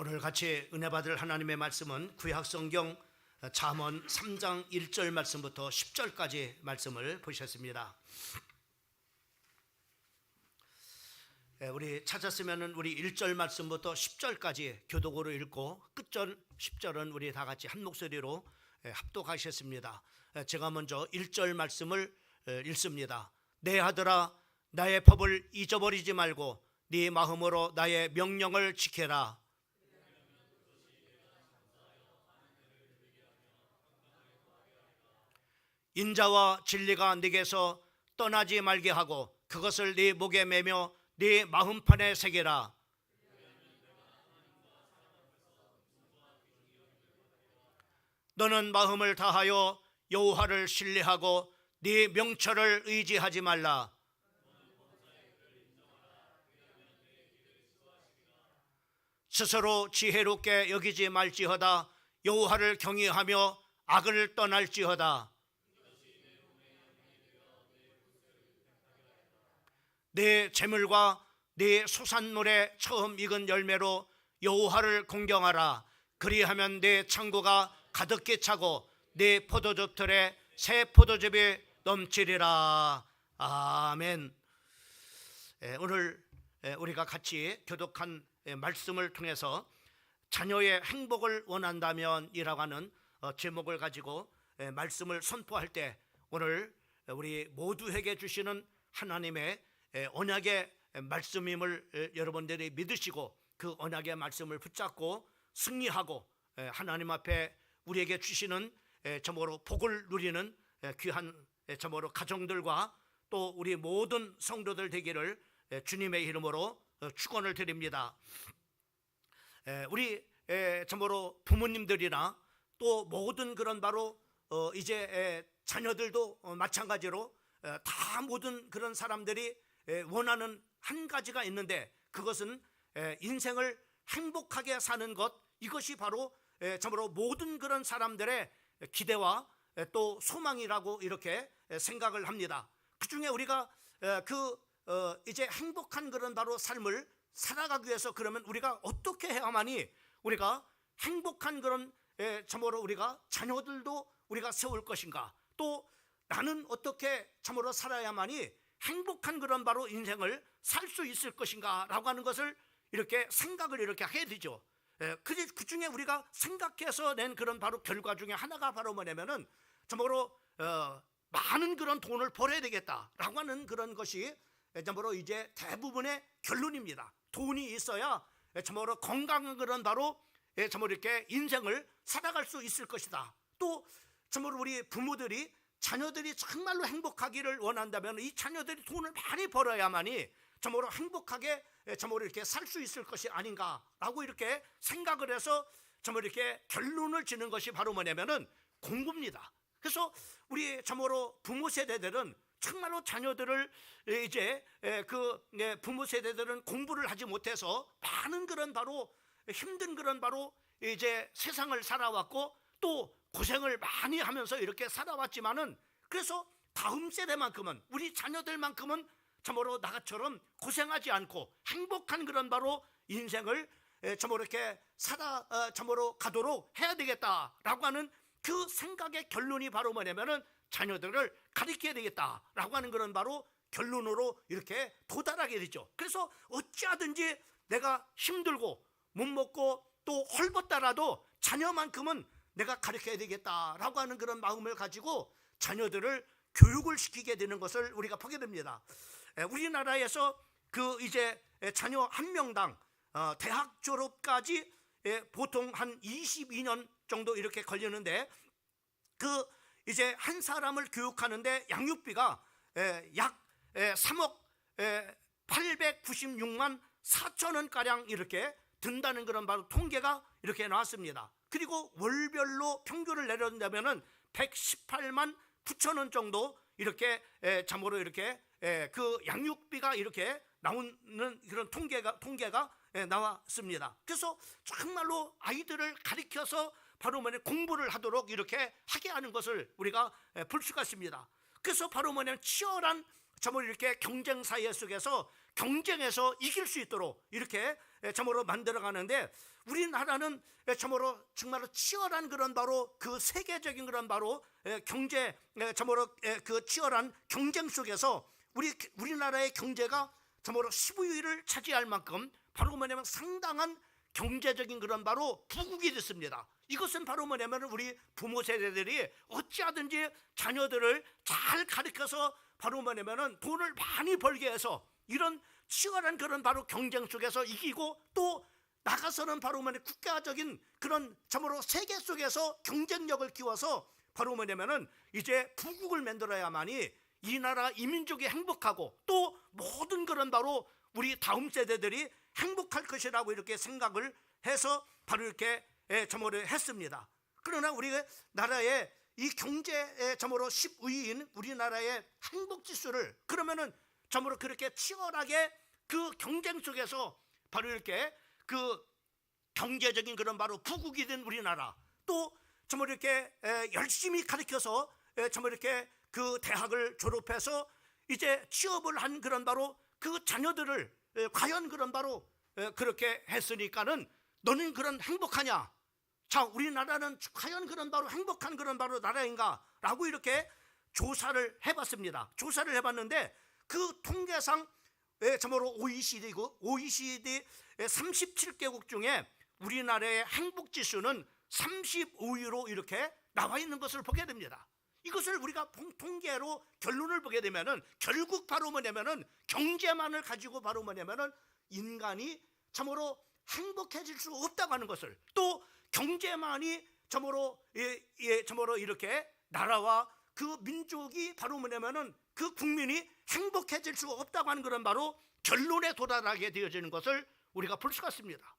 오늘 같이 은혜 받을 하나님의 말씀은 구약성경 잠언 3장 1절 말씀부터 10절까지 말씀을 보셨습니다. 우리 찾았으면 우리 1절 말씀부터 10절까지 교독으로 읽고 끝절 10절은 우리 다 같이 한 목소리로 합독하셨습니다. 제가 먼저 1절 말씀을 읽습니다. 내 아들아, 나의 법을 잊어버리지 말고 네 마음으로 나의 명령을 지켜라. 인자와 진리가 네게서 떠나지 말게 하고 그것을 네 목에 매며 네 마음판에 새겨라. 너는 마음을 다하여 여호와를 신뢰하고 네 명철을 의지하지 말라. 스스로 지혜롭게 여기지 말지어다. 여호와를 경외하며 악을 떠날지어다. 내 재물과 내 소산물의 처음 익은 열매로 여호와를 공경하라. 그리하면 내 창고가 가득히 차고 내 포도즙 틀에 새 포도즙이 넘치리라. 아멘. 오늘 우리가 같이 교독한 말씀을 통해서 자녀의 행복을 원한다면 이라고 하는 제목을 가지고 말씀을 선포할 때 오늘 우리 모두에게 주시는 하나님의 언약의 말씀임을 여러분들이 믿으시고 그 언약의 말씀을 붙잡고 승리하고 하나님 앞에 우리에게 주시는 참으로 복을 누리는 귀한 참으로 가정들과 또 우리 모든 성도들 되기를 주님의 이름으로 축원을 드립니다. 우리 참으로 부모님들이나 또 모든 그런 바로 이제 자녀들도 마찬가지로 다 모든 그런 사람들이 원하는 한 가지가 있는데 그것은 인생을 행복하게 사는 것, 이것이 바로 참으로 모든 그런 사람들의 기대와 또 소망이라고 이렇게 생각을 합니다. 그 중에 우리가 이제 행복한 그런 바로 삶을 살아가기 위해서 그러면 우리가 어떻게 해야만이 우리가 행복한 그런 참으로 우리가 자녀들도 우리가 세울 것인가, 또 나는 어떻게 참으로 살아야만이 행복한 그런 바로 인생을 살 수 있을 것인가 라고 하는 것을 이렇게 생각을 이렇게 해야 되죠. 그 중에 우리가 생각해서 낸 그런 바로 결과 중에 하나가 바로 뭐냐면은 참으로 많은 그런 돈을 벌어야 되겠다라고 하는 그런 것이 참으로 이제 대부분의 결론입니다. 돈이 있어야 참으로 건강한 그런 바로 참으로 이렇게 인생을 살아갈 수 있을 것이다. 또 참으로 우리 부모들이 자녀들이 정말로 행복하기를 원한다면 이 자녀들이 돈을 많이 벌어야만이 참으로 행복하게 참으로 이렇게 살 수 있을 것이 아닌가라고 이렇게 생각을 해서 참으로 이렇게 결론을 지는 것이 바로 뭐냐면은 공부입니다. 그래서 우리 참으로 부모 세대들은 정말로 자녀들을 이제 부모 세대들은 공부를 하지 못해서 많은 그런 바로 힘든 그런 바로 이제 세상을 살아왔고 또 고생을 많이 하면서 이렇게 살아왔지만은 그래서 다음 세대만큼은 우리 자녀들만큼은 참으로 나처럼 고생하지 않고 행복한 그런 바로 인생을 참으로 이렇게 참으로 가도록 해야 되겠다라고 하는 그 생각의 결론이 바로 뭐냐면은 자녀들을 가르쳐야 되겠다라고 하는 그런 바로 결론으로 이렇게 도달하게 되죠. 그래서 어찌하든지 내가 힘들고 못 먹고 또 헐벗다라도 자녀만큼은 내가 가르쳐야 되겠다라고 하는 그런 마음을 가지고 자녀들을 교육을 시키게 되는 것을 우리가 보게 됩니다. 우리나라에서 이제 자녀 한 명당 대학 졸업까지 보통 한 22년 정도 이렇게 걸리는데 이제 한 사람을 교육하는데 양육비가 약 3억 896만 4천 원가량 이렇게 든다는 그런 바로 통계가 이렇게 나왔습니다. 그리고 월별로 평균을 내려준다면은 118만 9천 원 정도 이렇게 참으로 이렇게 그 양육비가 이렇게 나오는 그런 통계가 나왔습니다. 그래서 정말로 아이들을 가르쳐서 바로 뭐냐면 공부를 하도록 이렇게 하게 하는 것을 우리가 볼 수가 있습니다. 그래서 바로 뭐냐면 치열한 참으로 이렇게 경쟁 사회 속에서 경쟁해서 이길 수 있도록 이렇게 참으로 만들어가는데, 우리나라는 참으로 정말로 치열한 그런 바로 그 세계적인 그런 바로 경제, 참으로 그 치열한 경쟁 속에서 우리나라의 경제가 참으로 15위를 차지할 만큼 바로 뭐냐면 상당한 경제적인 그런 바로 부국이 됐습니다. 이것은 바로 뭐냐면 우리 부모 세대들이 어찌하든지 자녀들을 잘 가르쳐서 바로 뭐냐면 돈을 많이 벌게 해서 이런 치열한 그런 바로 경쟁 속에서 이기고, 또 나가서는 바로 뭐냐면 국가적인 그런 참으로 세계 속에서 경쟁력을 키워서 바로 뭐냐면은 이제 부국을 만들어야만이 이 나라 이민족이 행복하고 또 모든 그런 바로 우리 다음 세대들이 행복할 것이라고 이렇게 생각을 해서 바로 이렇게 참으로 했습니다. 그러나 우리 나라의 이 경제의 참으로 10위인 우리나라의 행복지수를 그러면은 참으로 그렇게 치열하게 그 경쟁 속에서 바로 이렇게 그 경제적인 그런 바로 부국이 된 우리나라, 또 참으로 이렇게 열심히 가르쳐서 참으로 이렇게 그 대학을 졸업해서 이제 취업을 한 그런 바로 그 자녀들을 과연 그런 바로 그렇게 했으니까는 너는 그런 행복하냐? 자, 우리나라는 과연 그런 바로 행복한 그런 바로 나라인가? 라고 이렇게 조사를 해봤습니다. 조사를 해봤는데 그 통계상 참으로 OECD 37개국 중에 우리나라의 행복지수는 35위로 이렇게 나와 있는 것을 보게 됩니다. 이것을 우리가 통계로 결론을 보게 되면은 결국 바로 뭐냐면은 경제만을 가지고 바로 뭐냐면은 인간이 참으로 행복해질 수 없다고 하는 것을, 또 경제만이 참으로 참으로 이렇게 나라와 그 민족이 바로 뭐냐면은 그 국민이 행복해질 수 없다고 하는 그런 바로 결론에 도달하게 되어지는 것을 우리가 볼 수가 있습니다.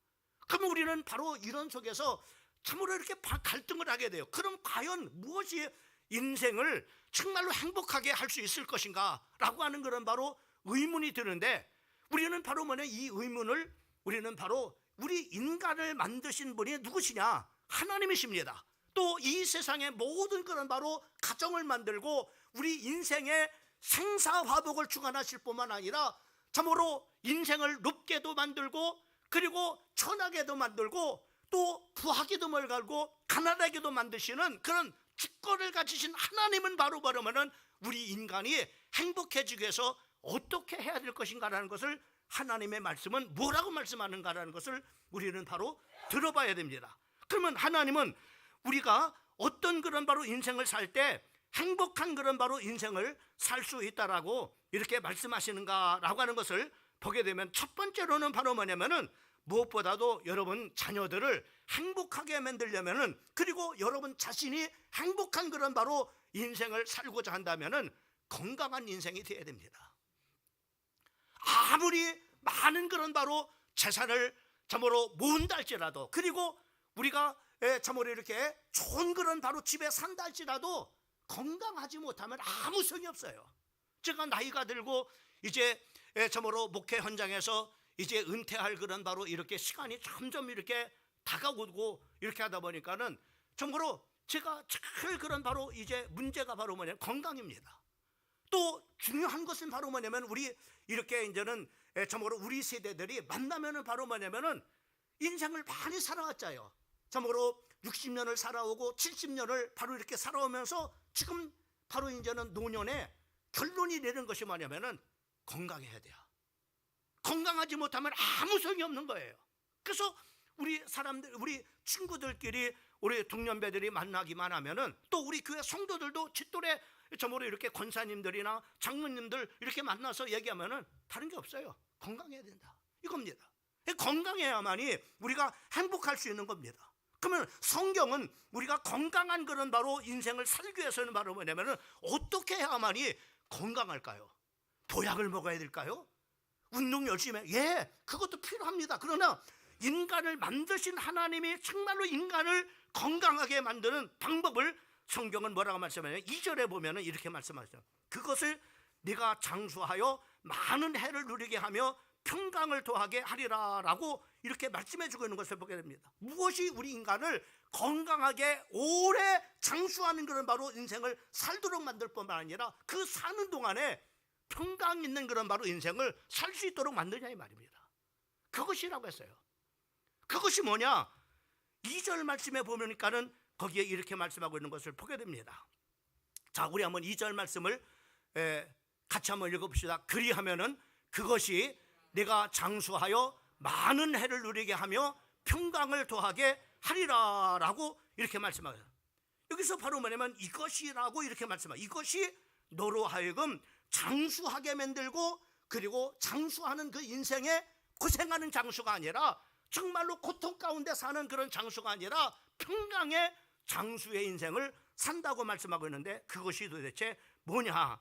그러면 우리는 바로 이런 속에서 참으로 이렇게 갈등을 하게 돼요. 그럼 과연 무엇이 인생을 정말로 행복하게 할 수 있을 것인가 라고 하는 그런 바로 의문이 드는데, 우리는 바로 뭐냐, 이 의문을 우리는 바로 우리 인간을 만드신 분이 누구시냐? 하나님이십니다. 또 이 세상의 모든 그런 바로 가정을 만들고 우리 인생의 생사화복을 주관하실 뿐만 아니라 참으로 인생을 높게도 만들고 그리고 천하게도 만들고 또 부하게도 멀갈고 가난하게도 만드시는 그런 주권을 가지신 하나님은 바로 말하면은 우리 인간이 행복해지기 위해서 어떻게 해야 될 것인가라는 것을, 하나님의 말씀은 뭐라고 말씀하는가라는 것을 우리는 바로 들어봐야 됩니다. 그러면 하나님은 우리가 어떤 그런 바로 인생을 살 때 행복한 그런 바로 인생을 살 수 있다라고 이렇게 말씀하시는가라고 하는 것을 보게 되면, 첫 번째로는 바로 뭐냐면은 무엇보다도 여러분 자녀들을 행복하게 만들려면은, 그리고 여러분 자신이 행복한 그런 바로 인생을 살고자 한다면은 건강한 인생이 되어야 됩니다. 아무리 많은 그런 바로 재산을 참으로 모은다 할지라도, 그리고 우리가 참으로 이렇게 좋은 그런 바로 집에 산다 할지라도 건강하지 못하면 아무 소용이 없어요. 제가 나이가 들고 이제 참으로 목회 현장에서 이제 은퇴할 그런 바로 이렇게 시간이 점점 이렇게 다가오고 이렇게 하다 보니까는 참으로 제가 제일 그런 바로 이제 문제가 바로 뭐냐면 건강입니다. 또 중요한 것은 바로 뭐냐면 우리 이렇게 이제는 참으로 우리 세대들이 만나면은 바로 뭐냐면은 인생을 많이 살아왔잖아요. 참으로 60년을 살아오고 70년을 바로 이렇게 살아오면서 지금 바로 이제는 노년에 결론이 내는 것이 뭐냐면은 건강해야 돼요. 건강하지 못하면 아무 소용이 없는 거예요. 그래서 우리 사람들, 우리 친구들끼리 우리 동년배들이 만나기만 하면은, 또 우리 교회 성도들도 칫돌에 저모로 이렇게 권사님들이나 장로님들 이렇게 만나서 얘기하면은 다른 게 없어요. 건강해야 된다, 이겁니다. 건강해야만이 우리가 행복할 수 있는 겁니다. 그러면 성경은 우리가 건강한 그런 바로 인생을 살기 위해서는 바로 뭐냐면은 어떻게 해야만이 건강할까요? 보약을 먹어야 될까요? 운동 열심히 해. 예, 그것도 필요합니다. 그러나 인간을 만드신 하나님이 정말로 인간을 건강하게 만드는 방법을 성경은 뭐라고 말씀하냐면 2절에 보면은 이렇게 말씀하죠. 그것을 네가 장수하여 많은 해를 누리게 하며 평강을 더하게 하리라 라고 이렇게 말씀해 주고 있는 것을 보게 됩니다. 무엇이 우리 인간을 건강하게 오래 장수하는 그런 바로 인생을 살도록 만들 뿐만 아니라 그 사는 동안에 평강 있는 그런 바로 인생을 살 수 있도록 만드냐 이 말입니다. 그것이라고 했어요. 그것이 뭐냐? 2절 말씀에 보니까는 거기에 이렇게 말씀하고 있는 것을 보게 됩니다. 자, 우리 한번 2절 말씀을 같이 한번 읽어봅시다. 그리하면은 그것이 내가 장수하여 많은 해를 누리게 하며 평강을 더하게 하리라 라고 이렇게 말씀하세요. 여기서 바로 뭐냐면 이것이라고 이렇게 말씀하세요. 이것이 너로 하여금 장수하게 만들고, 그리고 장수하는 그 인생에 고생하는 장수가 아니라 정말로 고통 가운데 사는 그런 장수가 아니라 평강의 장수의 인생을 산다고 말씀하고 있는데, 그것이 도대체 뭐냐?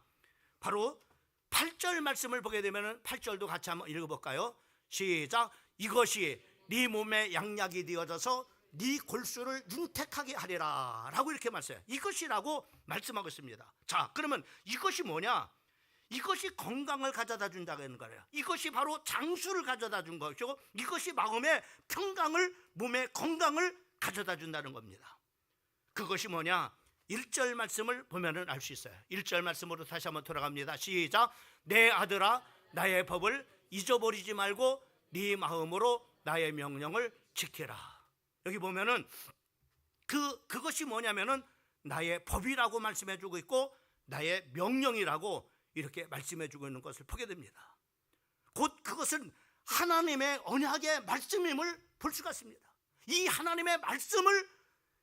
바로 8절 말씀을 보게 되면 8절도 같이 한번 읽어볼까요? 시작. 이것이 네 몸에 양약이 되어져서 네 골수를 윤택하게 하리라 라고 이렇게 말씀해요. 이것이라고 말씀하고 있습니다. 자, 그러면 이것이 뭐냐? 이것이 건강을 가져다 준다는 거예요. 이것이 바로 장수를 가져다 준 것이고, 이것이 마음의 평강을, 몸의 건강을 가져다 준다는 겁니다. 그것이 뭐냐? 1절 말씀을 보면은 알 수 있어요. 1절 말씀으로 다시 한번 돌아갑니다. 시작. 내 아들아, 나의 법을 잊어버리지 말고 네 마음으로 나의 명령을 지키라. 여기 보면은 그것이 뭐냐면은 나의 법이라고 말씀해 주고 있고, 나의 명령이라고 이렇게 말씀해 주고 있는 것을 보게 됩니다. 곧 그것은 하나님의 언약의 말씀임을 볼 수가 있습니다. 이 하나님의 말씀을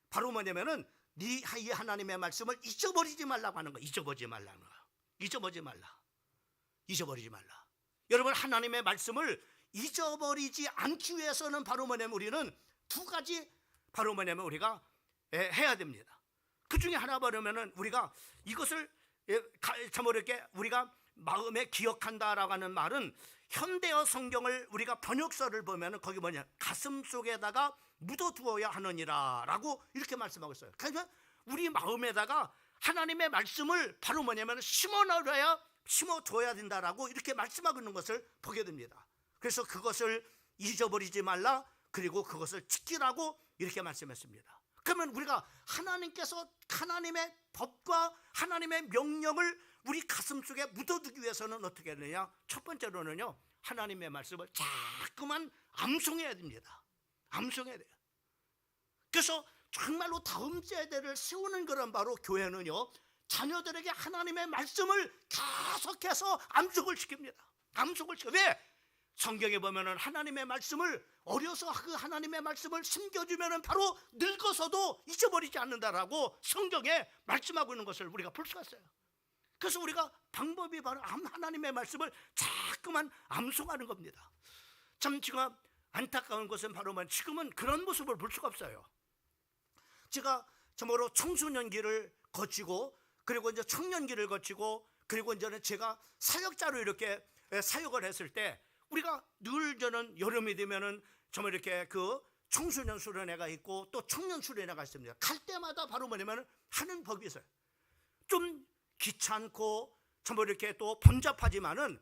바로 뭐냐면은 이 하나님의 말씀을 잊어버리지 말라고 하는 거예요. 잊어버리지 말라는 거예요. 잊어버리지 말라. 잊어버리지 말라. 여러분, 하나님의 말씀을 잊어버리지 않기 위해서는 바로 뭐냐면 우리는 두 가지 바로 뭐냐면 우리가 해야 됩니다. 그 중에 하나 바르면은 우리가 이것을 참으로 이렇게 우리가 마음에 기억한다라고 하는 말은 현대어 성경을 우리가 번역서를 보면은 거기 뭐냐, 가슴 속에다가 묻어두어야 하느니라 라고 이렇게 말씀하고 있어요. 그러니까 우리 마음에다가 하나님의 말씀을 바로 뭐냐면 심어둬야 된다라고 이렇게 말씀하고 있는 것을 보게 됩니다. 그래서 그것을 잊어버리지 말라, 그리고 그것을 지키라고 이렇게 말씀했습니다. 그러면 우리가 하나님께서 하나님의 법과 하나님의 명령을 우리 가슴 속에 묻어두기 위해서는 어떻게 해야 되냐? 첫 번째로는요, 하나님의 말씀을 자꾸만 암송해야 됩니다. 암송해야 돼요. 그래서 정말로 다음 세대를 세우는 그런 바로 교회는요, 자녀들에게 하나님의 말씀을 계속해서 암송을 시킵니다. 암송을 시켜. 왜? 성경에 보면은 하나님의 말씀을 어려서 그 하나님의 말씀을 심겨주면은 바로 늙어서도 잊어버리지 않는다라고 성경에 말씀하고 있는 것을 우리가 볼 수가 있어요. 그래서 우리가 방법이 바로 하나님의 말씀을 자꾸만 암송하는 겁니다. 참 지금 안타까운 것은 바로 지금은 그런 모습을 볼 수가 없어요. 제가 참으로 청소년기를 거치고, 그리고 이제 청년기를 거치고, 그리고 이제는 제가 사역자로 이렇게 사역을 했을 때, 우리가 늘 저는 여름이 되면은 정말 이렇게 그 청소년 수련회가 있고 또 청년 수련회가 있습니다. 갈 때마다 바로 뭐냐면 하는 법이 있어요. 좀 귀찮고 정말 이렇게 또 번잡하지만은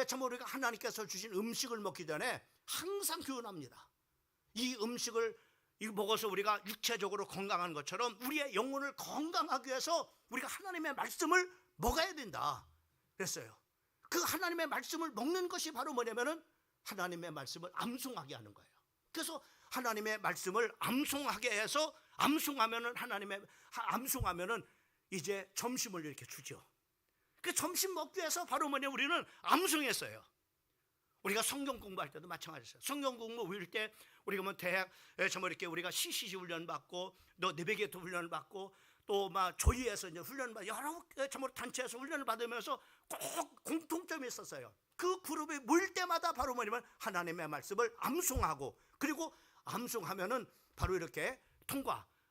정말 우리가 하나님께서 주신 음식을 먹기 전에 항상 교훈합니다. 이 음식을 먹어서 우리가 육체적으로 건강한 것처럼 우리의 영혼을 건강하기 위해서 우리가 하나님의 말씀을 먹어야 된다 그랬어요. 그 하나님의 말씀을 먹는 것이 바로 뭐냐면은 하나님의 말씀을 암송하게 하는 거예요. 그래서 하나님의 말씀을 암송하게 해서 암송하면은 이제 점심을 이렇게 주죠. 그 점심 먹기 위해서 바로 뭐냐, 우리는 암송했어요. 우리가 성경 공부할 때도 마찬가지였어요. 성경 공부할 때 우리가 뭐 대학 정말 이렇게 우리가 CCC 훈련 받고, 또 내비게이터 훈련 받고, 또 막 조이에서 이제 훈련 받고, 여러 정말 단체에서 훈련을 받으면서 꼭 공통점이 있었어요. 그 그룹이 모일 때마다 바로 뭐냐면 하나님의 말씀을 암송하고, 그리고 암송하면은 바로 이렇게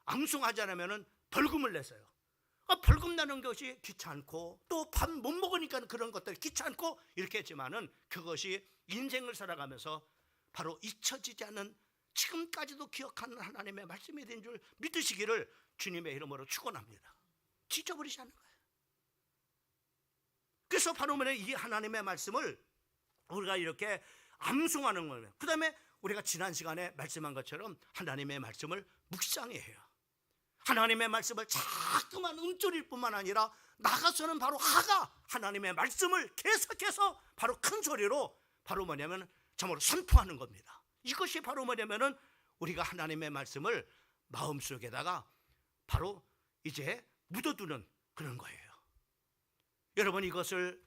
암송하지 않으면은 벌금을 냈어요. 벌금 내는 것이 귀찮고, 또 밥 못 먹으니까 그런 것들이 귀찮고 이렇게 했지만은 그것이 인생을 살아가면서 바로 잊혀지지 않는, 지금까지도 기억하는 하나님의 말씀이 된 줄 믿으시기를 주님의 이름으로 축원합니다. 잊어버리지 않는 거예요. 그래서 바로 이 하나님의 말씀을 우리가 이렇게 암송하는 거예요. 그 다음에 우리가 지난 시간에 말씀한 것처럼 하나님의 말씀을 묵상해야 해요. 하나님의 말씀을 자꾸만 음조릴 뿐만 아니라 나가서는 바로 하나님의 말씀을 계속해서 바로 큰 소리로 바로 뭐냐면 참으로 선포하는 겁니다. 이것이 바로 뭐냐면은 우리가 하나님의 말씀을 마음속에다가 바로 이제 묻어두는 그런 거예요. 여러분, 이것을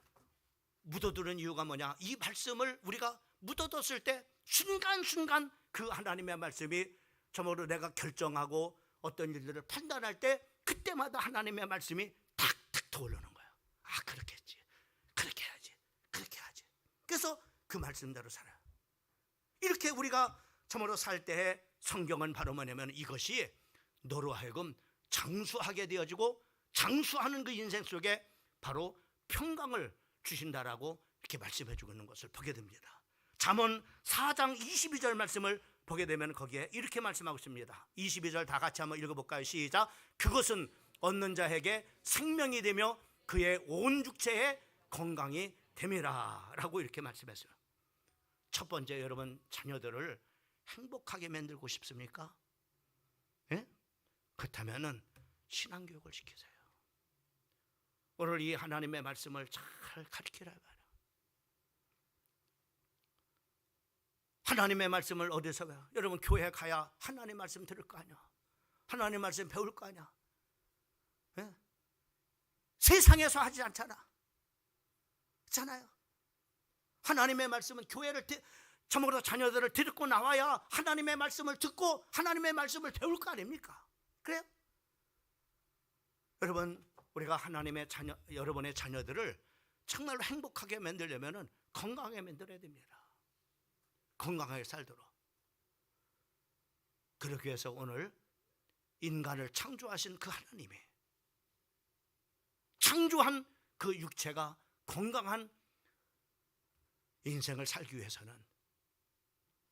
묻어두는 이유가 뭐냐? 이 말씀을 우리가 묻어뒀을 때 순간순간 그 하나님의 말씀이 참으로 내가 결정하고 어떤 일들을 판단할 때 그때마다 하나님의 말씀이 탁탁 떠오르는 거예요. 아, 그렇게 했지, 그렇게 해야지, 그렇게 해야지. 그래서 그 말씀대로 살아요. 이렇게 우리가 참으로 살 때에 성경은 바로 뭐냐면 이것이 너로 하여금 장수하게 되어지고 장수하는 그 인생 속에 바로 평강을 주신다라고 이렇게 말씀해 주고 있는 것을 보게 됩니다. 잠언 4장 22절 말씀을 보게 되면 거기에 이렇게 말씀하고 있습니다. 22절 다 같이 한번 읽어볼까요? 시작. 그것은 얻는 자에게 생명이 되며 그의 온 육체에 건강이 됨이라 라고 이렇게 말씀했어요. 첫 번째, 여러분 자녀들을 행복하게 만들고 싶습니까? 예? 그렇다면 신앙교육을 시키세요. 오늘 이 하나님의 말씀을 잘 가르치라 말이야. 하나님의 말씀을 어디서 배워? 여러분, 교회 가야 하나님 말씀 들을 거 아니야. 하나님 말씀 배울 거 아니야. 예? 세상에서 하지 않잖아. 그렇잖아요. 하나님의 말씀은 교회를 참으로 자녀들을 데리고 나와야 하나님의 말씀을 듣고 하나님의 말씀을 배울 거 아닙니까? 그래요? 여러분, 우리가 하나님의 자녀, 여러분의 자녀들을 정말로 행복하게 만들려면 건강하게 만들어야 됩니다. 건강하게 살도록. 그러기 위해서 오늘 인간을 창조하신 그 하나님이 창조한 그 육체가 건강한 인생을 살기 위해서는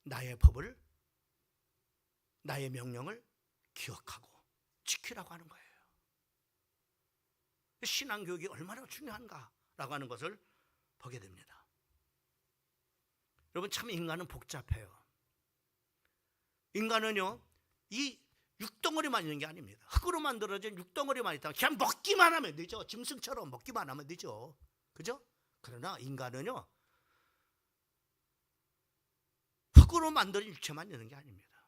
나의 법을, 나의 명령을 기억하고 지키라고 하는 거예요. 신앙교육이 얼마나 중요한가라고 하는 것을 보게 됩니다. 여러분, 참 인간은 복잡해요. 인간은요, 이 육덩어리만 있는 게 아닙니다. 흙으로 만들어진 육덩어리만 있다가 그냥 먹기만 하면 되죠. 짐승처럼 먹기만 하면 되죠. 그죠? 그러나 인간은요, 흙으로 만든 육체만 있는 게 아닙니다.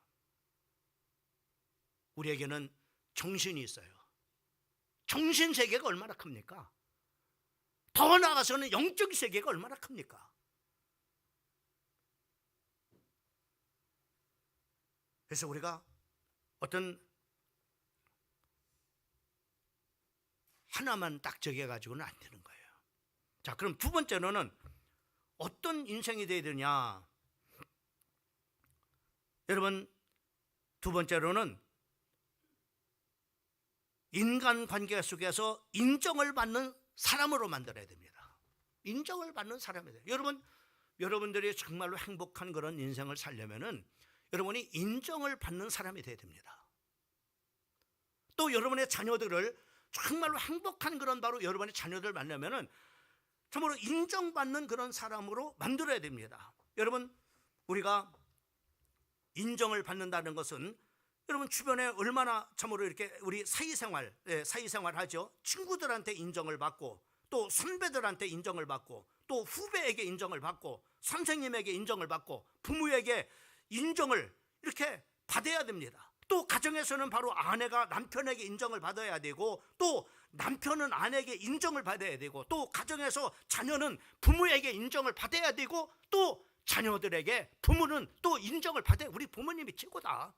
우리에게는 정신이 있어요. 정신 세계가 얼마나 큽니까? 더 나아가서는 영적 세계가 얼마나 큽니까? 그래서 우리가 어떤 하나만 딱 정해가지고는 안 되는 거예요. 자, 그럼 두 번째로는 어떤 인생이 되어야 되냐? 여러분, 두 번째로는 인간관계 속에서 인정을 받는 사람으로 만들어야 됩니다. 인정을 받는 사람이 돼요. 여러분들이 정말로 행복한 그런 인생을 살려면은 여러분이 인정을 받는 사람이 되어야 됩니다. 또 여러분의 자녀들을 정말로 행복한 그런 바로 여러분의 자녀들을 만나면은 정말로 인정받는 그런 사람으로 만들어야 됩니다. 여러분, 우리가 인정을 받는다는 것은 여러분 주변에 얼마나 참으로 이렇게 우리 사회생활 하죠. 친구들한테 인정을 받고 또 선배들한테 인정을 받고 또 후배에게 인정을 받고 선생님에게 인정을 받고 부모에게 인정을 이렇게 받아야 됩니다. 또 가정에서는 바로 아내가 남편에게 인정을 받아야 되고 또 남편은 아내에게 인정을 받아야 되고 또 가정에서 자녀는 부모에게 인정을 받아야 되고 또 자녀들에게 부모는 또 인정을 받아야. 우리 부모님이 최고다.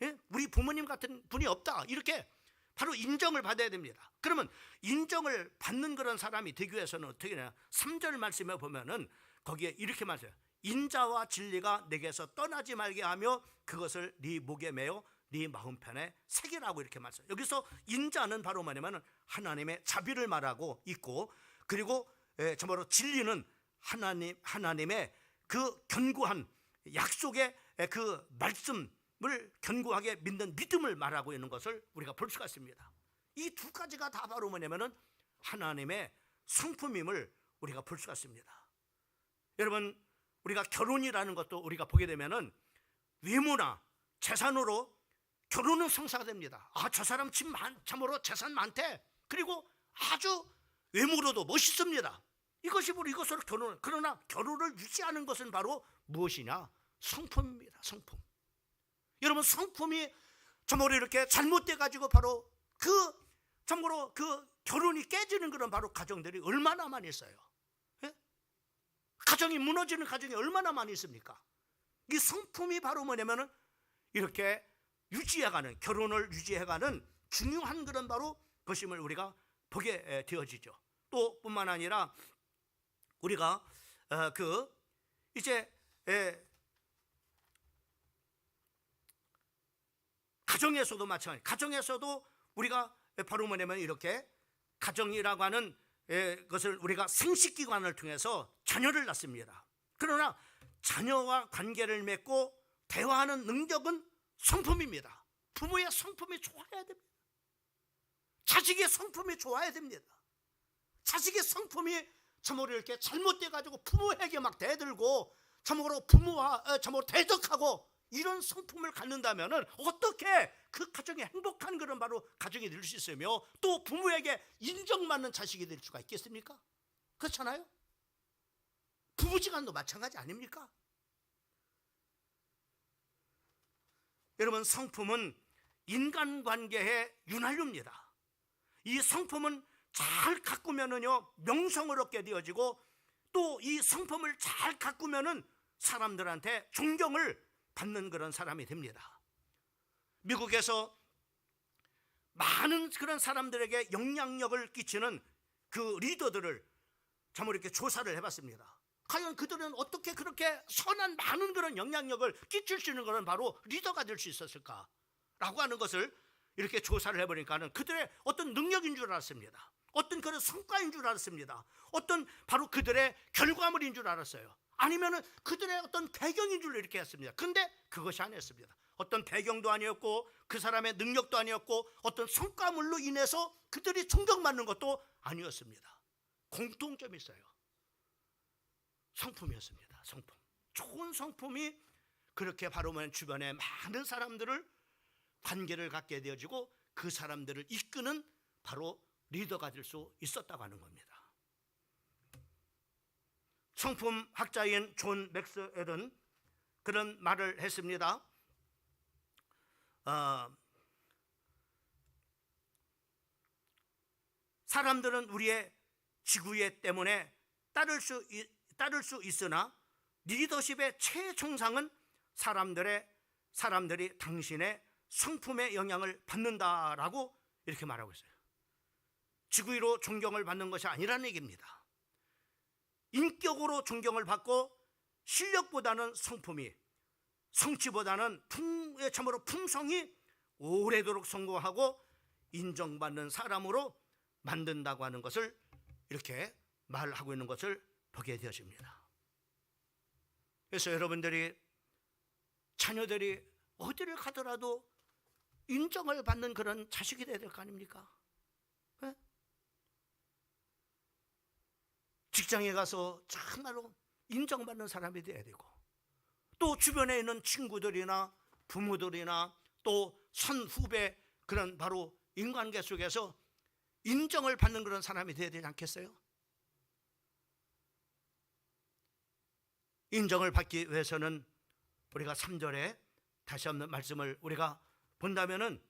예? 우리 부모님 같은 분이 없다. 이렇게 바로 인정을 받아야 됩니다. 그러면 인정을 받는 그런 사람이 되기 위해서는 어떻게 되냐? 3절 말씀에 보면은 거기에 이렇게 말해요. 인자와 진리가 내게서 떠나지 말게 하며 그것을 네 목에 매어 네 마음편에 새기라고 이렇게 말해요. 여기서 인자는 바로 뭐냐면 하나님의 자비를 말하고 있고, 그리고 정말로 진리는 하나님의 그 견고한 약속의 그 말씀을 견고하게 믿는 믿음을 말하고 있는 것을 우리가 볼 수가 있습니다. 이 두 가지가 다 바로 뭐냐면은 하나님의 성품임을 우리가 볼 수가 있습니다. 여러분, 우리가 결혼이라는 것도 우리가 보게 되면은 외모나 재산으로 결혼은 성사가 됩니다. 아, 저 사람 참으로 재산 많대. 그리고 아주 외모로도 멋있습니다. 이것이 바로 이것으로 결혼. 그러나 결혼을 유지하는 것은 바로 무엇이냐? 성품입니다. 성품. 여러분, 성품이 참으로 이렇게 잘못돼 가지고 바로 참으로 결혼이 깨지는 그런 바로 가정들이 얼마나 많이 있어요. 예? 가정이 무너지는 가정이 얼마나 많이 있습니까? 이 성품이 바로 뭐냐면은 이렇게 유지해가는, 결혼을 유지해가는 중요한 그런 바로 것임을 우리가 보게 되어지죠. 또 뿐만 아니라 우리가 이제 가정에서도 마찬가지. 가정에서도 우리가 바로 뭐냐면 이렇게 가정이라고 하는 것을 우리가 생식기관을 통해서 자녀를 낳습니다. 그러나 자녀와 관계를 맺고 대화하는 능력은 성품입니다. 부모의 성품이 좋아야 됩니다. 자식의 성품이 좋아야 됩니다. 자식의 성품이 참으로 이렇게 잘못돼 가지고 부모에게 막 대들고 참으로 부모와 참으로 대적하고 이런 성품을 갖는다면은 어떻게 그 가정이 행복한 그런 바로 가정이 될 수 있으며 또 부모에게 인정받는 자식이 될 수가 있겠습니까? 그렇잖아요. 부부지간도 마찬가지 아닙니까? 여러분, 성품은 인간관계의 윤활유입니다. 이 성품은 잘 가꾸면은요 명성을 얻게 되어지고 또 이 성품을 잘 가꾸면은 사람들한테 존경을 받는 그런 사람이 됩니다. 미국에서 많은 그런 사람들에게 영향력을 끼치는 그 리더들을 참으로 이렇게 조사를 해봤습니다. 과연 그들은 어떻게 그렇게 선한 많은 그런 영향력을 끼칠 수 있는 것은 바로 리더가 될 수 있었을까? 라고 하는 것을 이렇게 조사를 해보니까는 그들의 어떤 능력인 줄 알았습니다. 어떤 그런 성과인 줄 알았습니다. 어떤 바로 그들의 결과물인 줄 알았어요. 아니면은 그들의 어떤 배경인 줄 이렇게 했습니다. 근데 그것이 아니었습니다. 어떤 배경도 아니었고 그 사람의 능력도 아니었고 어떤 성과물로 인해서 그들이 존경받는 것도 아니었습니다. 공통점이 있어요. 성품이었습니다. 성품. 좋은 성품이 그렇게 바로 주변에 많은 사람들을 관계를 갖게 되어지고 그 사람들을 이끄는 바로 리더가 될 수 있었다고 하는 겁니다. 성품 학자인 존 맥스웰은 그런 말을 했습니다. 사람들은 우리의 지구애 때문에 따를 수 있으나 리더십의 최정상은 사람들이 당신의 성품의 영향을 받는다라고 이렇게 말하고 있어요. 지구의로 존경을 받는 것이 아니라는 얘기입니다. 인격으로 존경을 받고 실력보다는 성품이, 성취보다는 참으로 품성이 오래도록 성공하고 인정받는 사람으로 만든다고 하는 것을 이렇게 말하고 있는 것을 보게 되어집니다. 그래서 여러분들이 자녀들이 어디를 가더라도 인정을 받는 그런 자식이 되어야 될 거 아닙니까? 네? 직장에 가서 정말로 인정받는 사람이 되어야 되고 또 주변에 있는 친구들이나 부모들이나 또 선후배 그런 바로 인간관계 속에서 인정을 받는 그런 사람이 되어야 되지 않겠어요? 인정을 받기 위해서는 우리가 3절에 다시 한번 말씀을 우리가 본다면은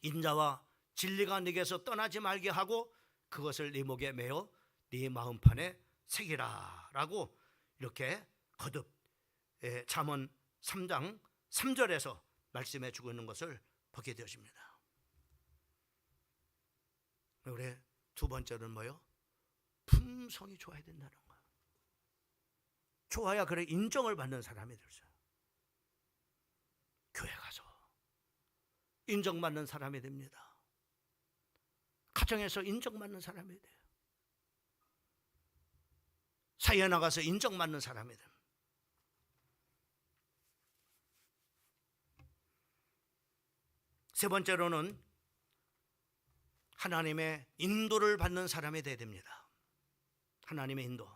인자와 진리가 네게서 떠나지 말게 하고 그것을 네 목에 매어 네 마음판에 새기라 라고 이렇게 거듭 잠언 3장 3절에서 말씀해 주고 있는 것을 보게 되어집니다. 우리 두 번째는 뭐요? 품성이 좋아야 된다는 거예요. 좋아야 그래 인정을 받는 사람이 될 수 있어요. 교회 가서 인정받는 사람이 됩니다. 가정에서 인정받는 사람이 돼요. 사회에 나가서 인정받는 사람이 됩니다. 세 번째로는 하나님의 인도를 받는 사람이 되어야 됩니다. 하나님의 인도.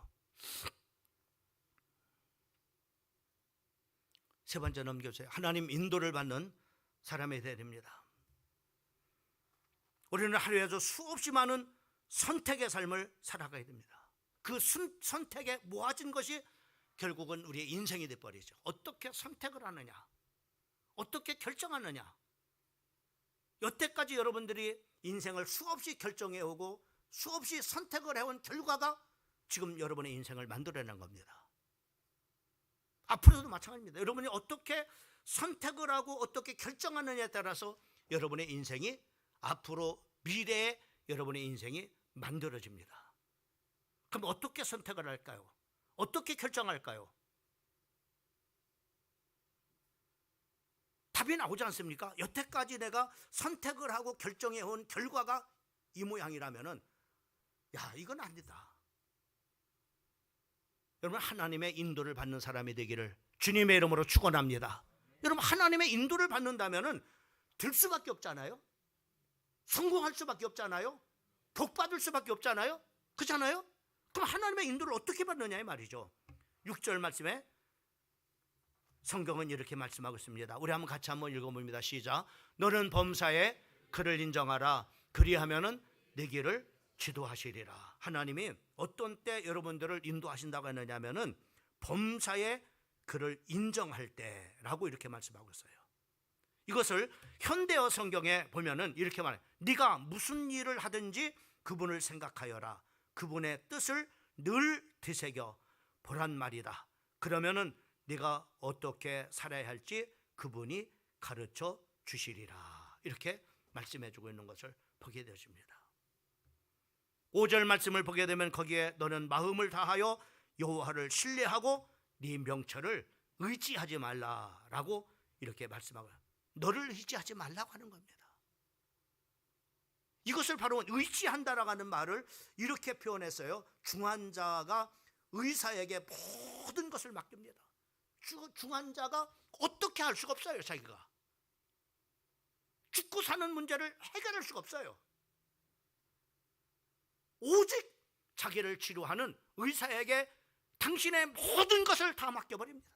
세 번째 넘겨주세요. 하나님 인도를 받는 사람이 되어야 됩니다. 우리는 하루에도 수없이 많은 선택의 삶을 살아가야 됩니다. 그 선택에 모아진 것이 결국은 우리의 인생이 돼버리죠. 어떻게 선택을 하느냐, 어떻게 결정하느냐. 여태까지 여러분들이 인생을 수없이 결정해오고 수없이 선택을 해온 결과가 지금 여러분의 인생을 만들어낸 겁니다. 앞으로도 마찬가지입니다. 여러분이 어떻게 선택을 하고 어떻게 결정하느냐에 따라서 여러분의 인생이 앞으로 미래에 여러분의 인생이 만들어집니다. 그럼 어떻게 선택을 할까요? 어떻게 결정할까요? 답이 나오지 않습니까? 여태까지 내가 선택을 하고 결정해온 결과가 이 모양이라면은 야, 이건 아니다. 여러분, 하나님의 인도를 받는 사람이 되기를 주님의 이름으로 축원합니다. 여러분, 하나님의 인도를 받는다면은 될 수밖에 없잖아요. 성공할 수밖에 없잖아요. 복 받을 수밖에 없잖아요. 그렇잖아요? 그럼 하나님의 인도를 어떻게 받느냐 이 말이죠. 6절 말씀에 성경은 이렇게 말씀하고 있습니다. 우리 한번 같이 한번 읽어봅니다. 시작. 너는 범사에 그를 인정하라. 그리하면은 내 길을 지도하시리라. 하나님이 어떤 때 여러분들을 인도하신다고 했느냐면은 범사에 그를 인정할 때라고 이렇게 말씀하고 있어요. 이것을 현대어 성경에 보면은 이렇게 말해요. 네가 무슨 일을 하든지 그분을 생각하여라. 그분의 뜻을 늘 되새겨 보란 말이다. 그러면은 네가 어떻게 살아야 할지 그분이 가르쳐 주시리라. 이렇게 말씀해 주고 있는 것을 보게 되십니다. 5절 말씀을 보게 되면 거기에 너는 마음을 다하여 여호와를 신뢰하고 네 명철을 의지하지 말라라고 이렇게 말씀하고, 너를 의지하지 말라고 하는 겁니다. 이것을 바로 의지한다라고 하는 말을 이렇게 표현했어요. 중환자가 의사에게 모든 것을 맡깁니다. 중환자가 어떻게 할 수가 없어요. 자기가 죽고 사는 문제를 해결할 수가 없어요. 오직 자기를 치료하는 의사에게 당신의 모든 것을 다 맡겨버립니다.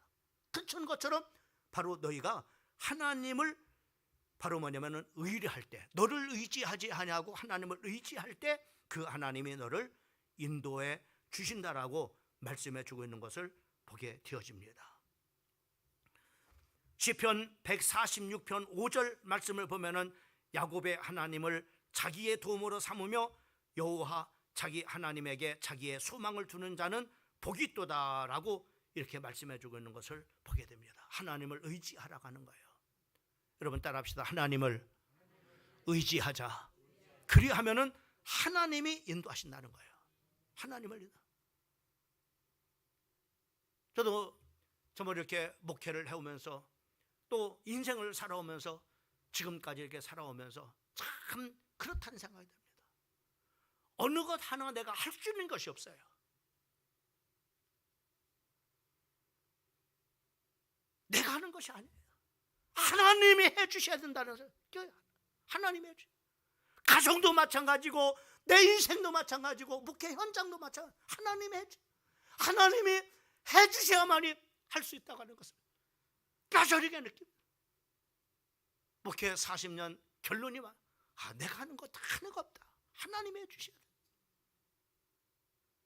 그런 것처럼 바로 너희가 하나님을 바로 뭐냐면은 의뢰할 때, 너를 의지하지 하냐고 하나님을 의지할 때 그 하나님이 너를 인도해 주신다라고 말씀해 주고 있는 것을 보게 되어집니다. 시편 146편 5절 말씀을 보면은 야곱의 하나님을 자기의 도움으로 삼으며 여호와 자기 하나님에게 자기의 소망을 두는 자는 복이 있도다라고 이렇게 말씀해 주고 있는 것을 보게 됩니다. 하나님을 의지하라고 하는 거예요. 여러분 따라합시다. 하나님을 의지하자. 그리하면은 하나님이 인도하신다는 거예요. 하나님을 인도. 저도 정말 이렇게 목회를 해오면서 또 인생을 살아오면서 지금까지 이렇게 살아오면서 참 그렇다는 생각이 듭니다. 어느 것 하나 내가 할 수 있는 것이 없어요. 내가 하는 것이 아니에요. 하나님이 해주셔야 된다는 거예요. 하나님이 해주셔야 돼요. 가정도 마찬가지고 내 인생도 마찬가지고 목회 현장도 마찬가지고 하나님이 해주셔야만이 할 수 있다고 하는 것을 뼈저리게 느낍니다. 목회 40년 결론이 내가 하는 거 다 하는 거 없다. 하나님이 해주셔야 돼.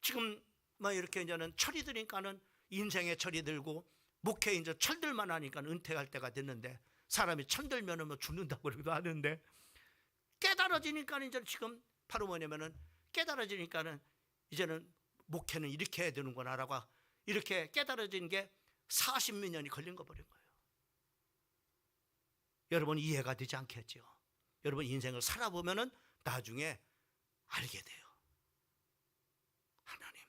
지금 이렇게 이제는 철이 드니까는 인생의 철이 들고 목회 이제 철들만 하니까 은퇴할 때가 됐는데, 사람이 철들면은 죽는다고 그러기도 하는데, 깨달아지니까 이제 지금 바로 뭐냐면은 깨달아지니까는 이제는 목회는 이렇게 해야 되는구나라고 이렇게 깨달아진 게 40몇 년이 걸린 거 버린 거예요. 여러분 이해가 되지 않겠죠? 여러분 인생을 살아보면은 나중에 알게 돼요. 하나님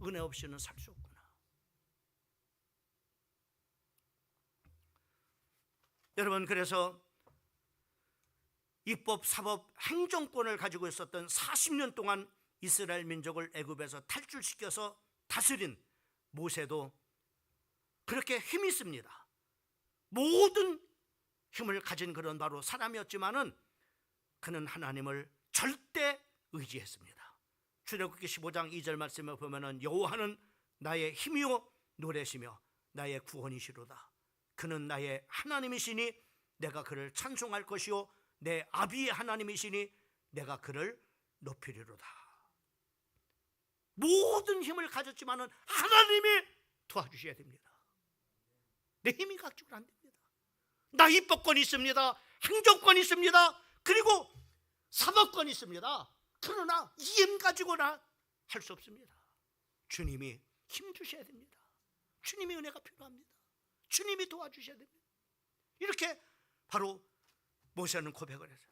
은혜 없이는 살 수 없구나. 여러분 그래서 입법, 사법, 행정권을 가지고 있었던 40년 동안 이스라엘 민족을 애굽에서 탈출시켜서 다스린 모세도 그렇게 힘이 있습니다. 모든 힘을 가진 그런 바로 사람이었지만은 그는 하나님을 절대 의지했습니다. 출애굽기 15장 2절 말씀을 보면은 여호와는 나의 힘이요 노래시며 나의 구원이시로다. 그는 나의 하나님이시니 내가 그를 찬송할 것이요 내 아비의 하나님이시니 내가 그를 높이리로다. 모든 힘을 가졌지만은 하나님이 도와주셔야 됩니다. 내 힘이 가지고는 안 됩니다. 나 입법권이 있습니다. 행정권이 있습니다. 그리고 사법권이 있습니다. 그러나 이 힘 가지고는 할 수 없습니다. 주님이 힘 주셔야 됩니다. 주님의 은혜가 필요합니다. 주님이 도와주셔야 됩니다. 이렇게 바로 모세는 고백을 했어요.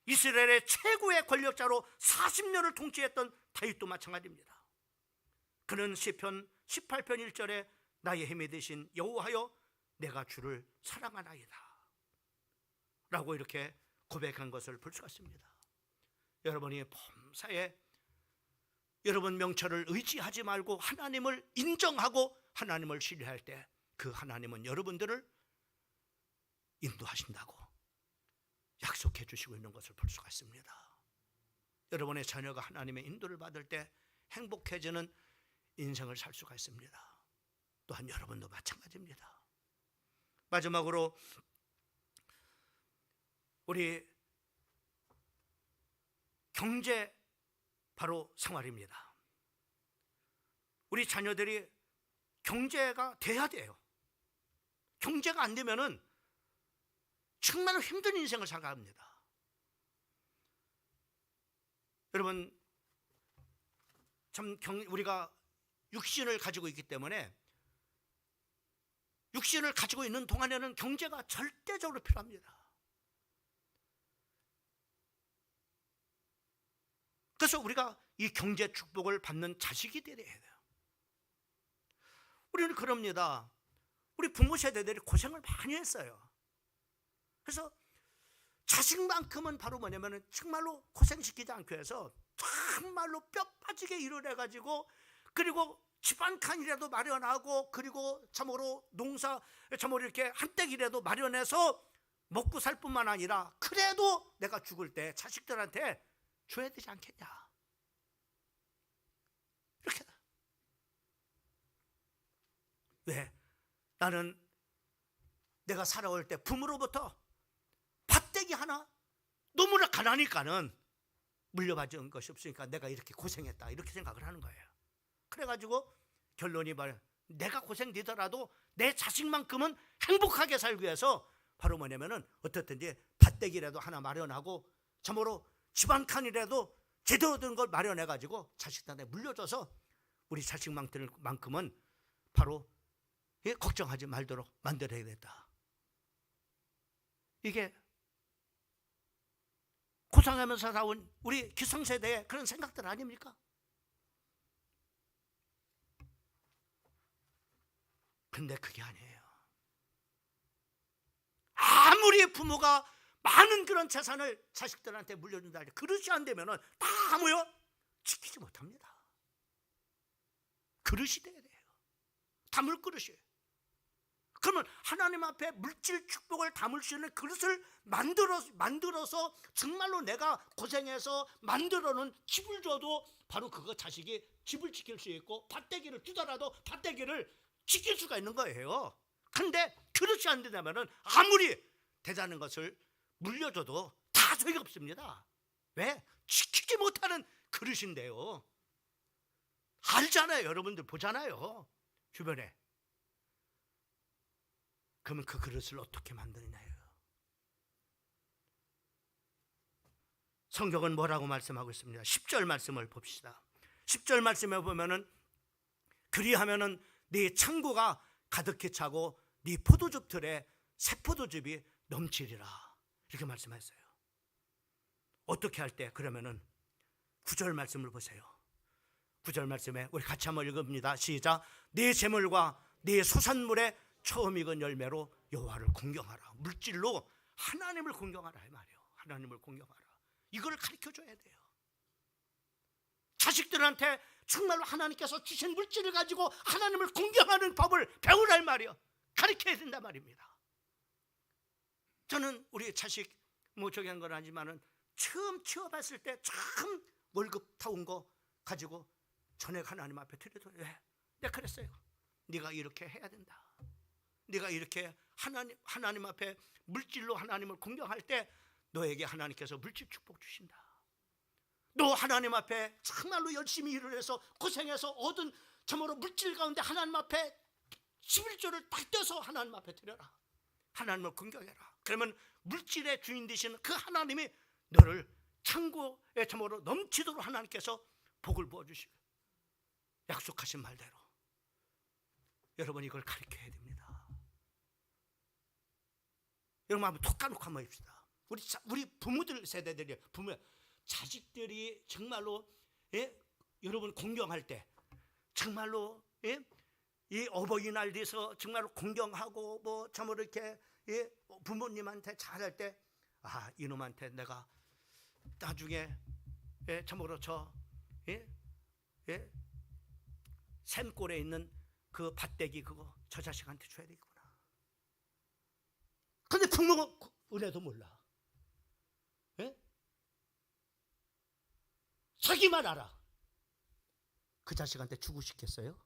이스라엘의 최고의 권력자로 40년을 통치했던 다윗도 마찬가지입니다. 그는 시편 18편 1절에 나의 힘이 되신 여호와여 내가 주를 사랑하나이다 라고 이렇게 고백한 것을 볼 수가 있습니다. 여러분이 범사에 여러분 명철을 의지하지 말고 하나님을 인정하고 하나님을 신뢰할 때 그 하나님은 여러분들을 인도하신다고 약속해 주시고 있는 것을 볼 수가 있습니다. 여러분의 자녀가 하나님의 인도를 받을 때 행복해지는 인생을 살 수가 있습니다. 또한 여러분도 마찬가지입니다. 마지막으로 우리 경제 바로 생활입니다. 우리 자녀들이 경제가 돼야 돼요. 경제가 안 되면은 정말 힘든 인생을 살아갑니다. 여러분 참 우리가 육신을 가지고 있기 때문에 육신을 가지고 있는 동안에는 경제가 절대적으로 필요합니다. 그래서 우리가 이 경제 축복을 받는 자식이 되어야 돼요. 우리는 그럽니다. 우리 부모 세대들이 고생을 많이 했어요. 그래서 자식만큼은 바로 뭐냐면 정말로 고생시키지 않기 위해서 정말로 뼈 빠지게 일을 해가지고 그리고 집안 칸이라도 마련하고 그리고 참으로 농사 참으로 이렇게 한댁이라도 마련해서 먹고 살 뿐만 아니라 그래도 내가 죽을 때 자식들한테 줘야 되지 않겠냐 이렇게. 왜? 나는 내가 살아올 때 부모로부터 밭대기 하나 너무나 가난하니까는 물려받은 것이 없으니까 내가 이렇게 고생했다 이렇게 생각을 하는 거예요. 그래가지고 결론이 말이야, 내가 고생되더라도 내 자식만큼은 행복하게 살기 위해서 바로 뭐냐면은 어떻든지 밭대기라도 하나 마련하고 참으로 집안 칸이라도 제대로 된 걸 마련해가지고 자식들한테 물려줘서 우리 자식만큼은 바로 걱정하지 말도록 만들어야 된다. 이게 고생하면서 살아온 우리 기성세대의 그런 생각들 아닙니까? 근데 그게 아니에요. 아무리 부모가 많은 그런 재산을 자식들한테 물려준다 해도 그릇이 안 되면은 다 뭐요? 지키지 못합니다. 그릇이 돼야 돼요. 담을 그릇이에요. 그러면 하나님 앞에 물질 축복을 담을 수 있는 그릇을 만들어서 정말로 내가 고생해서 만들어 놓은 집을 줘도 바로 그거 자식이 집을 지킬 수 있고 밭대기를 주더라도 밭대기를 지킬 수가 있는 거예요. 근데 그릇이 안 되냐면은 아무리 대단한 것을 물려줘도 다 소용이 없습니다. 왜? 지키지 못하는 그릇인데요. 알잖아요. 여러분들 보잖아요. 주변에. 그러면 그 그릇을 어떻게 만드느냐예요. 성경은 뭐라고 말씀하고 있습니다. 10절 말씀을 봅시다. 10절 말씀에 보면은 그리하면은 네 창고가 가득히 차고 네 포도즙 틀에 새 포도즙이 넘치리라 이렇게 말씀하셨어요. 어떻게 할 때? 그러면은 9절 말씀을 보세요. 9절 말씀에 우리 같이 한번 읽읍니다. 시작. 네 재물과 네 소산물에 처음 익은 열매로 여호와를 공경하라. 물질로 하나님을 공경하라 이 말이에요. 하나님을 공경하라. 이걸 가르쳐줘야 돼요. 자식들한테 정말로 하나님께서 주신 물질을 가지고 하나님을 공경하는 법을 배우라 말이에요. 가르쳐야 된단 말입니다. 저는 우리 자식 저기 한 건 아니지만은 처음 취업했을 때 참 월급 타온 거 가지고 전액 하나님 앞에 드려도 왜? 내가 그랬어요. 네가 이렇게 해야 된다. 네가 이렇게 하나님 앞에 물질로 하나님을 공경할 때 너에게 하나님께서 물질 축복 주신다. 너 하나님 앞에 정말로 열심히 일을 해서 고생해서 얻은 참으로 물질 가운데 하나님 앞에 11조를 딱 떼서 하나님 앞에 드려라. 하나님을 공경해라. 그러면 물질의 주인 되시는 그 하나님이 너를 창고에 참으로 넘치도록 하나님께서 복을 부어주시고 약속하신 말대로 여러분 이걸 가르쳐야 됩니다. 여러분 한번 톡 까놓고 한번 해봅시다. 우리 부모들 세대들이 부모 자식들이 정말로 여러분 공경할 때 정말로 이 어버이날 돼서 정말로 공경하고 뭐 참으로 이렇게 부모님한테 잘할 때 이놈한테 내가 나중에 참으로 샘골에 있는 그 밭대기 그거 저 자식한테 줘야 되겠구나. 근데 부모가 은혜도 몰라. 자기만 알아. 그 자식한테 주고 싶겠어요?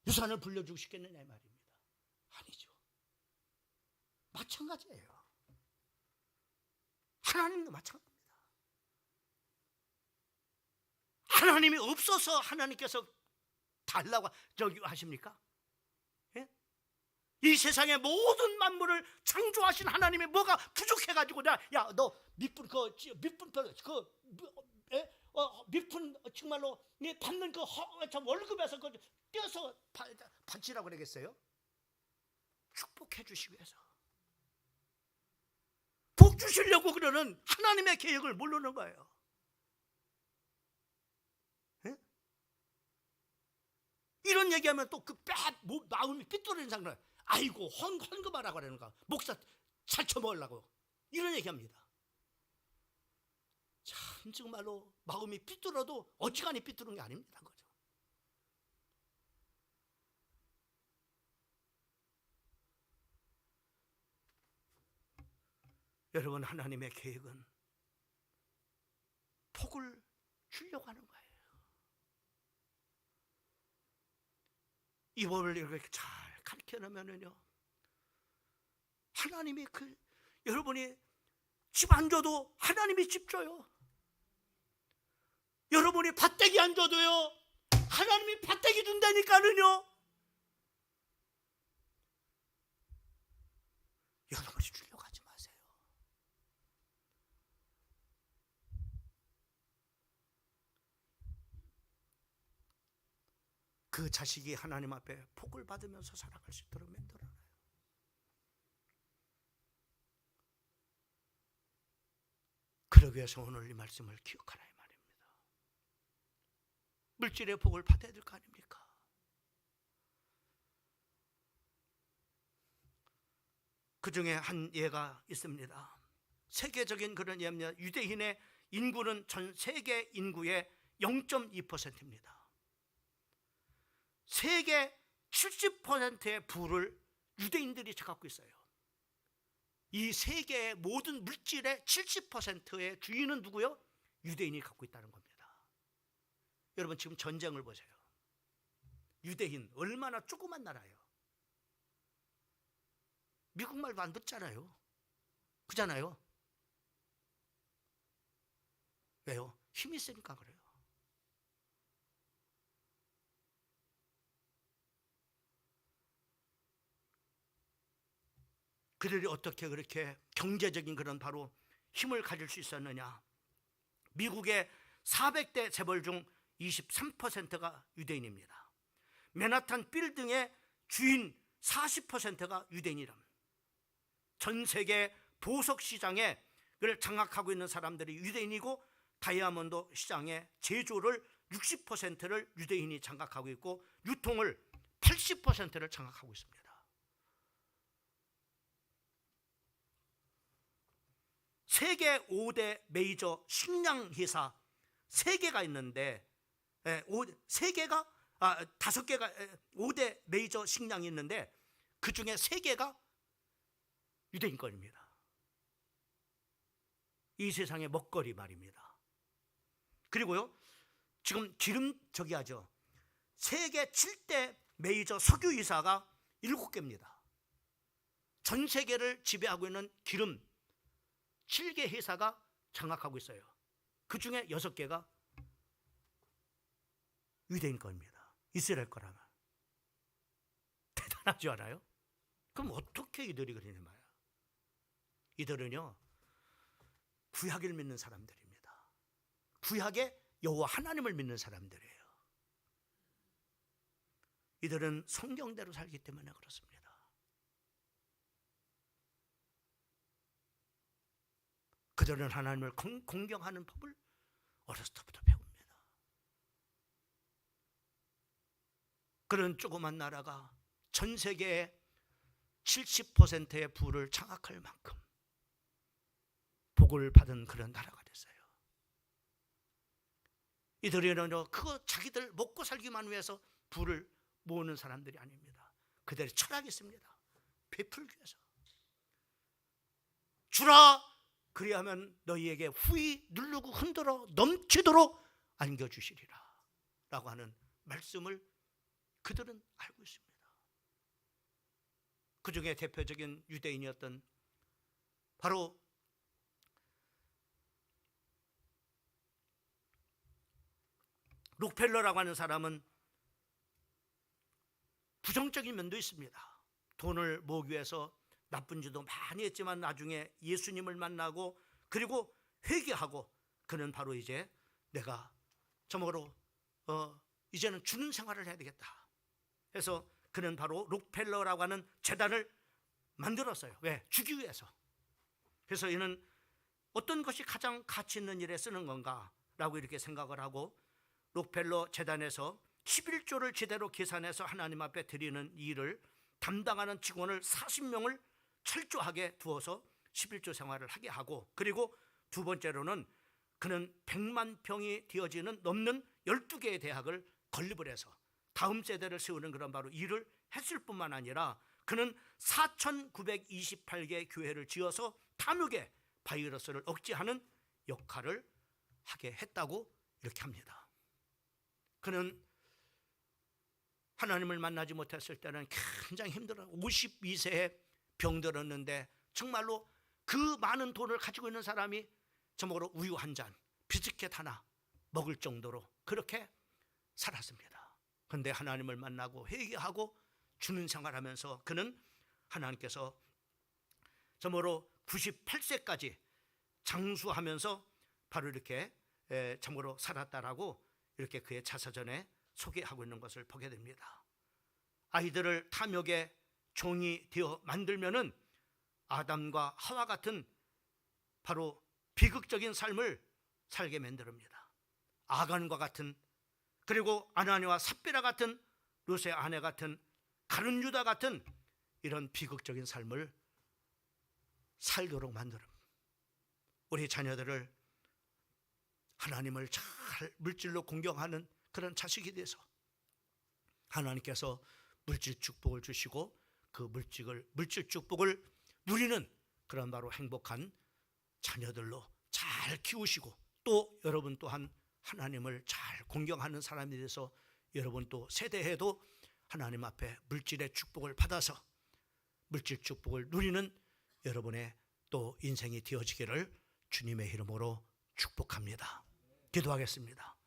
유산을 불려주고 싶겠느냐 이 말입니다. 아니죠. 마찬가지예요. 하나님도 마찬가지입니다. 하나님이 없어서 하나님께서 달라고 저기 하십니까? 이 세상의 모든 만물을 창조하신 하나님이 뭐가 부족해가지고 야 너 밑분 밑분 정말로 받는 그 월급에서 그 떼어서 바치라고 그러겠어요? 축복해 주시기 위해서 복 주시려고 그러는 하나님의 계획을 모르는 거예요. 이런 얘기하면 또 그 마음이 삐뚤어진 상관. 아이고 헌금하라고 그러는 거. 목사 살쳐먹으려고 이런 얘기합니다. 참 정말로 마음이 삐뚤어도 어지간히 삐뚤은 게 아닙니다. 거죠. 여러분 하나님의 계획은 복을 주려고 하는 거예요. 이 법을 이렇게 잘 가르쳐 놓으면요 하나님이 여러분이 집 안 줘도 하나님이 집 줘요. 여러분이 밭대기 안 줘도요 하나님이 밭대기 준다니까는요. 여러분이 주려고 하지 마세요. 그 자식이 하나님 앞에 복을 받으면서 살아갈 수 있도록 만들어놔요. 그러기 위해서 오늘 이 말씀을 기억하라 이 말입니다. 물질의 복을 받아야 될 거 아닙니까? 그 중에 한 예가 있습니다. 세계적인 그런 예입니다. 유대인의 인구는 전 세계 인구의 0.2%입니다. 세계 70%의 부를 유대인들이 갖고 있어요. 이 세계의 모든 물질의 70%의 주인은 누구요? 유대인이 갖고 있다는 겁니다. 여러분 지금 전쟁을 보세요. 유대인 얼마나 조그만 나라예요. 미국 말도 안 듣잖아요. 그잖아요. 왜요? 힘이 세니까 그래요. 그들이 어떻게 그렇게 경제적인 그런 바로 힘을 가질 수 있었느냐? 미국의 400대 재벌 중 23%가 유대인입니다. 맨하탄 빌딩의 주인 40%가 유대인이랍니다. 전 세계 보석 시장에 를 장악하고 있는 사람들이 유대인이고 다이아몬드 시장의 제조를 60%를 유대인이 장악하고 있고 유통을 80%를 장악하고 있습니다. 세계 5대 메이저 식량 회사 3개가 있는데 5개 5대 메이저 식량이 있는데 그 중에 3개가 유대인 거입니다. 이 세상의 먹거리 말입니다. 그리고요 지금 기름 저기 하죠. 세계 7대 메이저 석유 회사가 7개입니다. 전 세계를 지배하고 있는 기름 7개 회사가 장악하고 있어요. 그 중에 6개가 유대인 겁니다. 이스라엘 거라면. 대단하지 않아요? 그럼 어떻게 이들이 그러냐 말이야. 이들은요, 구약을 믿는 사람들입니다. 구약의 여호와 하나님을 믿는 사람들이에요. 이들은 성경대로 살기 때문에 그렇습니다. 그들은 하나님을 공경하는 법을 어렸을 때부터 배웁니다. 그런 조그만 나라가 전 세계의 70%의 부를 장악할 만큼 복을 받은 그런 나라가 됐어요. 이들은 그거 자기들 먹고 살기만 위해서 부를 모으는 사람들이 아닙니다. 그들의 철학이 있습니다. 베풀기 위해서. 주라, 그리하면 너희에게 후히 누르고 흔들어 넘치도록 안겨주시리라 라고 하는 말씀을 그들은 알고 있습니다. 그 중에 대표적인 유대인이었던 바로 록펠러라고 하는 사람은 부정적인 면도 있습니다. 돈을 모으기 위해서 나쁜 짓도 많이 했지만 나중에 예수님을 만나고 그리고 회개하고 그는 바로 이제 내가 저먹으로 이제는 주는 생활을 해야 되겠다 해서 그는 바로 록펠러라고 하는 재단을 만들었어요. 왜? 주기 위해서. 그래서 이는 어떤 것이 가장 가치 있는 일에 쓰는 건가 라고 이렇게 생각을 하고 록펠러 재단에서 11조를 제대로 계산해서 하나님 앞에 드리는 일을 담당하는 직원을 40명을 철저하게 두어서 11조 생활을 하게 하고 그리고 두 번째로는 그는 100만 평이 되어지는 넘는 12개의 대학을 건립을 해서 다음 세대를 세우는 그런 바로 일을 했을 뿐만 아니라 그는 4,928개 교회를 지어서 탐욕의 바이러스를 억제하는 역할을 하게 했다고 이렇게 합니다. 그는 하나님을 만나지 못했을 때는 굉장히 힘들어요. 52세에 병들었는데 정말로 그 많은 돈을 가지고 있는 사람이 저먹으로 우유 한 잔, 비스켓 하나 먹을 정도로 그렇게 살았습니다. 그런데 하나님을 만나고 회개하고 주는 생활하면서 그는 하나님께서 저먹으로 98세까지 장수하면서 바로 이렇게 참으로 살았다라고 이렇게 그의 자서전에 소개하고 있는 것을 보게 됩니다. 아이들을 탐욕의 종이 되어 만들면은 아담과 하와 같은 바로 비극적인 삶을 살게 만듭니다. 아간과 같은 그리고 아나니와 삽비라 같은 롯의 아내 같은 가룟 유다 같은 이런 비극적인 삶을 살도록 만듭니다. 우리 자녀들을 하나님을 잘 물질로 공경하는 그런 자식이 돼서 하나님께서 물질 축복을 주시고 그 물질 축복을 누리는 그런 바로 행복한 자녀들로 잘 키우시고 또 여러분 또한 하나님을 잘 공경하는 사람이 돼서 여러분 또 세대에도 하나님 앞에 물질의 축복을 받아서 물질 축복을 누리는 여러분의 또 인생이 되어지기를 주님의 이름으로 축복합니다. 기도하겠습니다.